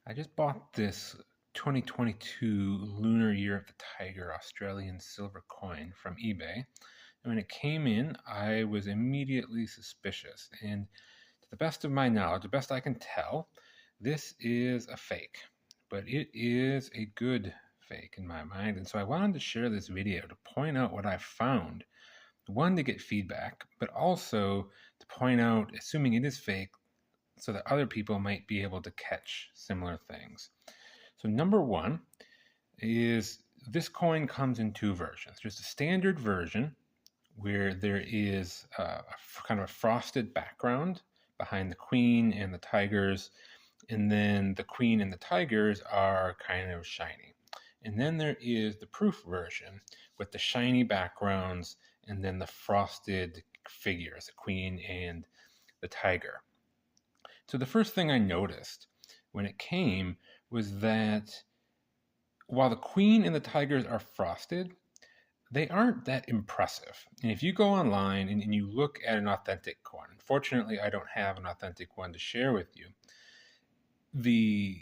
I just bought this 2022 Lunar Year of the Tiger Australian silver coin from eBay. And when it came in, I was immediately suspicious. And to the best of my knowledge, the best I can tell, this is a fake. But it is a good fake in my mind. And so I wanted to share this video to point out what I found. One, to get feedback, but also to point out, assuming it is fake, so that other people might be able to catch similar things. So number one is this coin comes in two versions. There's a standard version where there is kind of a frosted background behind the queen and the tigers, and then the queen and the tigers are kind of shiny. And then there is the proof version with the shiny backgrounds and then the frosted figures, the queen and the tiger. So the first thing I noticed when it came was that while the queen and the tigers are frosted, they aren't that impressive. And if you go online and you look at an authentic coin, unfortunately I don't have an authentic one to share with you, the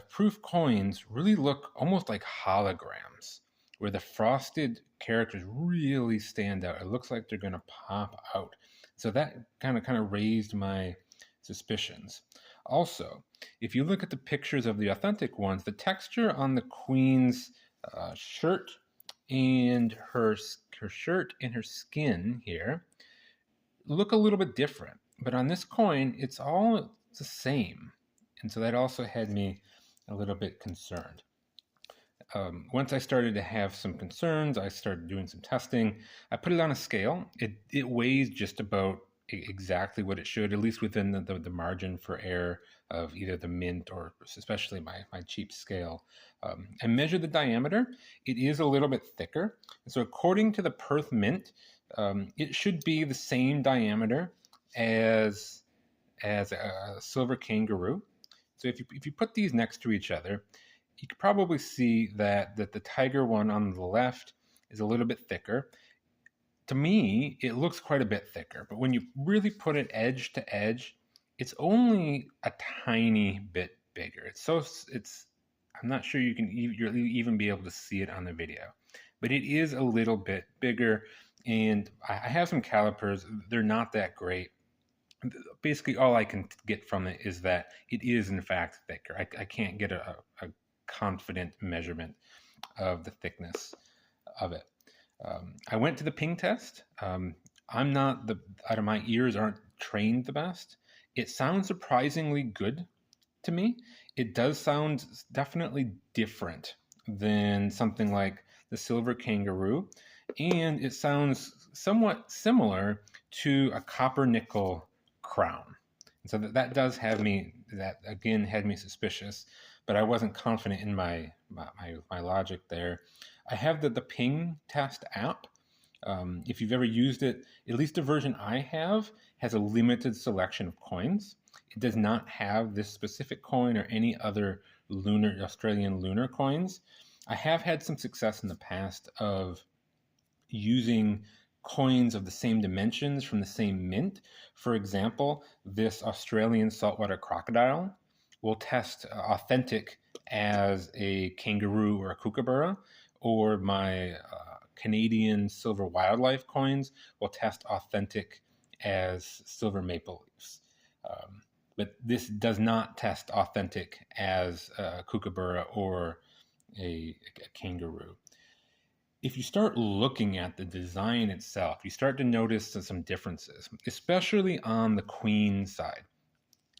proof coins really look almost like holograms, where the frosted characters really stand out. It looks like they're going to pop out. So that kind of raised my suspicions. Also, if you look at the pictures of the authentic ones, the texture on the queen's shirt and her shirt and her skin here look a little bit different. But on this coin, it's all the same. And so that also had me a little bit concerned. Once I started to have some concerns, I started doing some testing. I put it on a scale. It weighs just about exactly what it should, at least within the margin for error of either the mint or especially my cheap scale. I measured the diameter. It is a little bit thicker. So according to the Perth Mint, it should be the same diameter as a silver kangaroo. So if you put these next to each other, you could probably see that the tiger one on the left is a little bit thicker. To me, it looks quite a bit thicker, but when you really put it edge to edge, it's only a tiny bit bigger. I'm not sure you'll even be able to see it on the video, but it is a little bit bigger. And I have some calipers. They're not that great. Basically, all I can get from it is that it is in fact thicker. I can't get a confident measurement of the thickness of it. I went to the ping test. I'm not out of my ears aren't trained the best. It sounds surprisingly good to me. It does sound definitely different than something like the silver kangaroo, and it sounds somewhat similar to a copper nickel crown. And so that does have me, that again had me suspicious, but I wasn't confident in my logic there. I have the ping test app. If you've ever used it, at least the version I have has a limited selection of coins. It does not have this specific coin or any other Australian lunar coins. I have had some success in the past of using coins of the same dimensions from the same mint. For example, this Australian saltwater crocodile will test authentic as a kangaroo or a kookaburra, or my Canadian silver wildlife coins will test authentic as silver maple leafs. But this does not test authentic as a kookaburra or a kangaroo. If you start looking at the design itself, you start to notice some differences, especially on the queen side.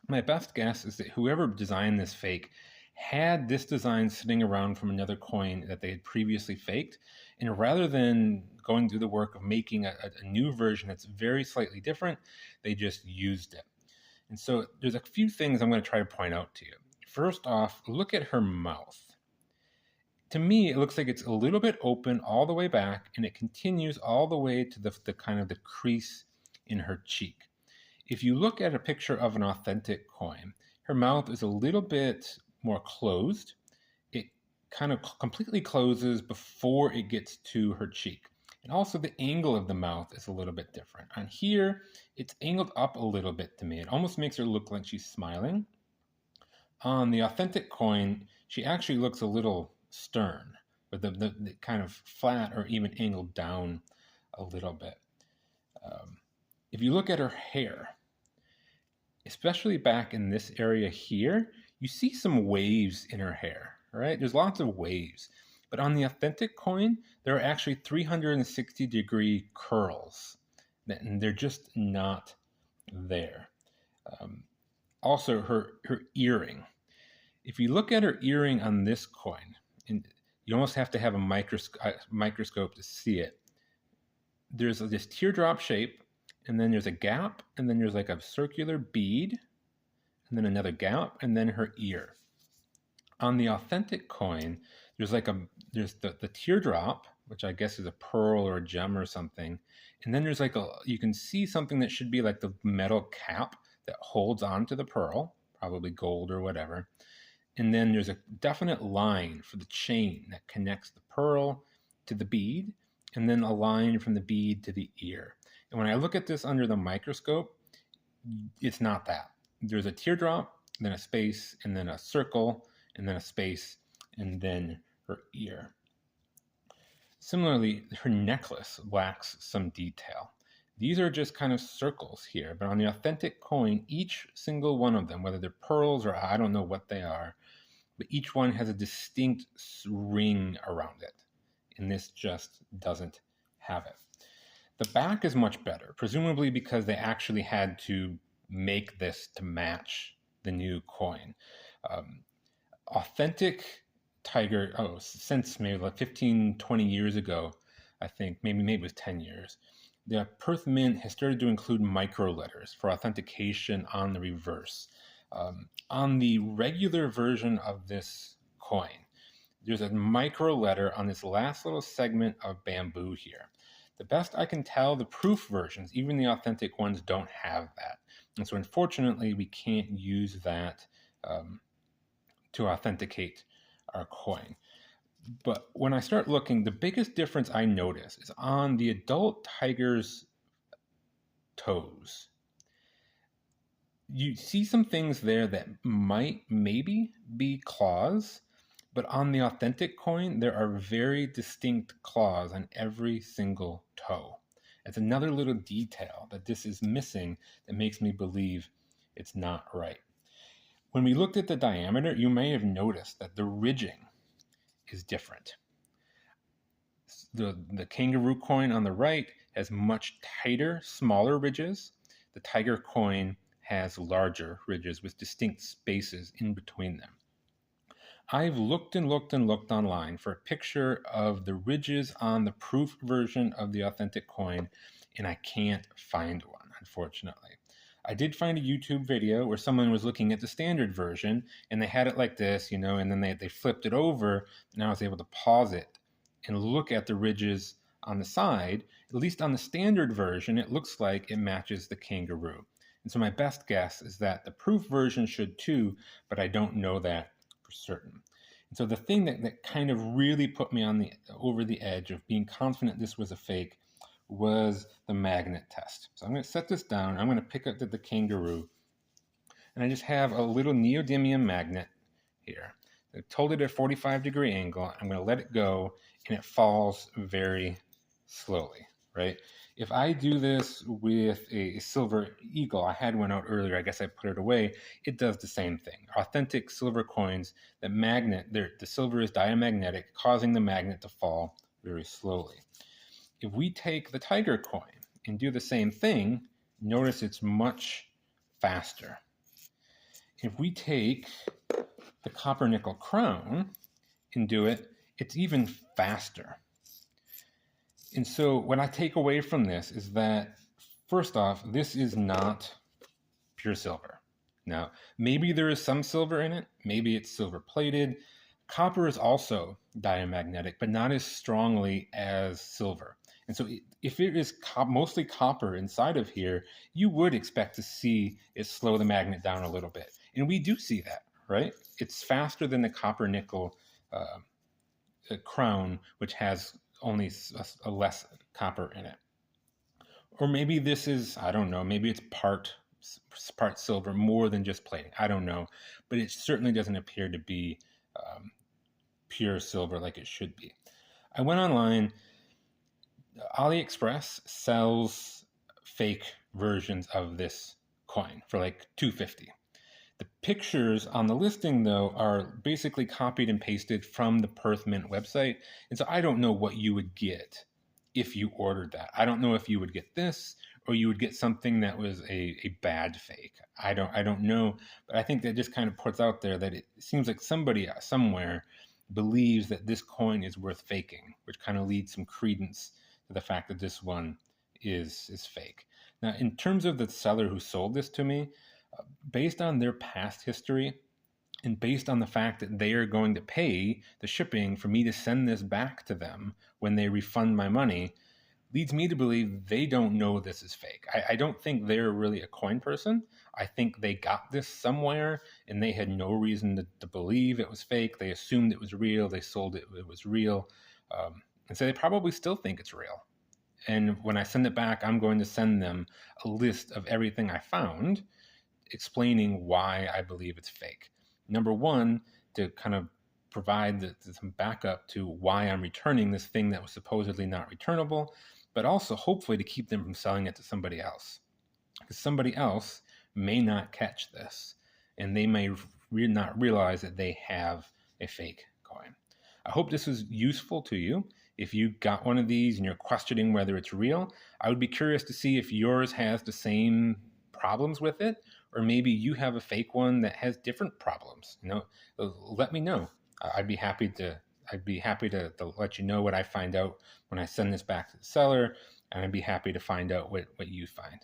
My best guess is that whoever designed this fake had this design sitting around from another coin that they had previously faked, and rather than going through the work of making a new version that's very slightly different, they just used it. And so there's a few things I'm going to try to point out to you. First off, look at her mouth. To me, it looks like it's a little bit open all the way back, and it continues all the way to the kind of the crease in her cheek. If you look at a picture of an authentic coin, her mouth is a little bit more closed. It kind of completely closes before it gets to her cheek. And also the angle of the mouth is a little bit different. On here, it's angled up a little bit to me. It almost makes her look like she's smiling. On the authentic coin, she actually looks a little stern, with the kind of flat or even angled down a little bit. If you look at her hair, especially back in this area here, you see some waves in her hair, right? There's lots of waves. But on the authentic coin, there are actually 360-degree curls, and they're just not there. Um, Also, her earring. If you look at her earring on this coin, and you almost have to have a microscope to see it. There's this teardrop shape, and then there's a gap, and then there's like a circular bead, and then another gap, and then her ear. On the authentic coin, there's the teardrop, which I guess is a pearl or a gem or something, and then there's you can see something that should be like the metal cap that holds onto the pearl, probably gold or whatever. And then there's a definite line for the chain that connects the pearl to the bead, and then a line from the bead to the ear. And when I look at this under the microscope, it's not that. There's a teardrop, then a space, and then a circle, and then a space, and then her ear. Similarly, her necklace lacks some detail. These are just kind of circles here, but on the authentic coin, each single one of them, whether they're pearls or I don't know what they are, but each one has a distinct ring around it, and this just doesn't have it. The back is much better, presumably because they actually had to make this to match the new coin. Authentic tiger, since maybe like 15, 20 years ago, I think, maybe it was 10 years, the Perth Mint has started to include micro letters for authentication on the reverse. On the regular version of this coin, there's a micro letter on this last little segment of bamboo here. The best I can tell, the proof versions, even the authentic ones, don't have that. And so unfortunately, we can't use that to authenticate our coin. But when I start looking, the biggest difference I notice is on the adult tiger's toes. You see some things there that might maybe be claws, but on the authentic coin, there are very distinct claws on every single toe. It's another little detail that this is missing that makes me believe it's not right. When we looked at the diameter, you may have noticed that the ridging is different. The kangaroo coin on the right has much tighter, smaller ridges. The tiger coin has larger ridges with distinct spaces in between them. I've looked and looked and looked online for a picture of the ridges on the proof version of the authentic coin, and I can't find one, unfortunately. I did find a YouTube video where someone was looking at the standard version, and they had it like this, and then they flipped it over, and I was able to pause it and look at the ridges on the side. At least on the standard version, it looks like it matches the kangaroo. And so my best guess is that the proof version should too, but I don't know that for certain. And so the thing that kind of really put me over the edge of being confident this was a fake was the magnet test. So I'm going to set this down. I'm going to pick up the kangaroo, and I just have a little neodymium magnet here. I hold it at a 45-degree angle. I'm going to let it go, and it falls very slowly, right? If I do this with a silver eagle, I had one out earlier, I guess I put it away, it does the same thing. Authentic silver coins, the silver is diamagnetic, causing the magnet to fall very slowly. If we take the tiger coin and do the same thing, notice it's much faster. If we take the copper nickel crown and do it, it's even faster. And so what I take away from this is that, first off, this is not pure silver. Now, maybe there is some silver in it. Maybe it's silver plated. Copper is also diamagnetic, but not as strongly as silver. And so if it is mostly copper inside of here, you would expect to see it slow the magnet down a little bit. And we do see that, right? It's faster than the copper nickel crown, which has only a less copper in it. Or maybe this is, I don't know, maybe it's part part silver, more than just plating. I don't know, but it certainly doesn't appear to be pure silver like it should be. I went online. AliExpress sells fake versions of this coin for like $250. The pictures on the listing, though, are basically copied and pasted from the Perth Mint website. And so I don't know what you would get if you ordered that. I don't know if you would get this or you would get something that was a bad fake. I don't know, but I think that just kind of puts out there that it seems like somebody somewhere believes that this coin is worth faking, which kind of leads some credence to the fact that this one is fake. Now, in terms of the seller who sold this to me, based on their past history and based on the fact that they are going to pay the shipping for me to send this back to them when they refund my money, leads me to believe they don't know this is fake. I don't think they're really a coin person. I think they got this somewhere and they had no reason to believe it was fake. They assumed it was real. They sold it, it was real. And so they probably still think it's real. And when I send it back, I'm going to send them a list of everything I found, explaining why I believe it's fake. Number one, to kind of provide some backup to why I'm returning this thing that was supposedly not returnable, but also hopefully to keep them from selling it to somebody else. Because somebody else may not catch this, and they may not realize that they have a fake coin. I hope this was useful to you. If you got one of these and you're questioning whether it's real, I would be curious to see if yours has the same problems with it, or maybe you have a fake one that has different problems. Let me know. I'd be happy to let you know what I find out when I send this back to the seller, and I'd be happy to find out what you find.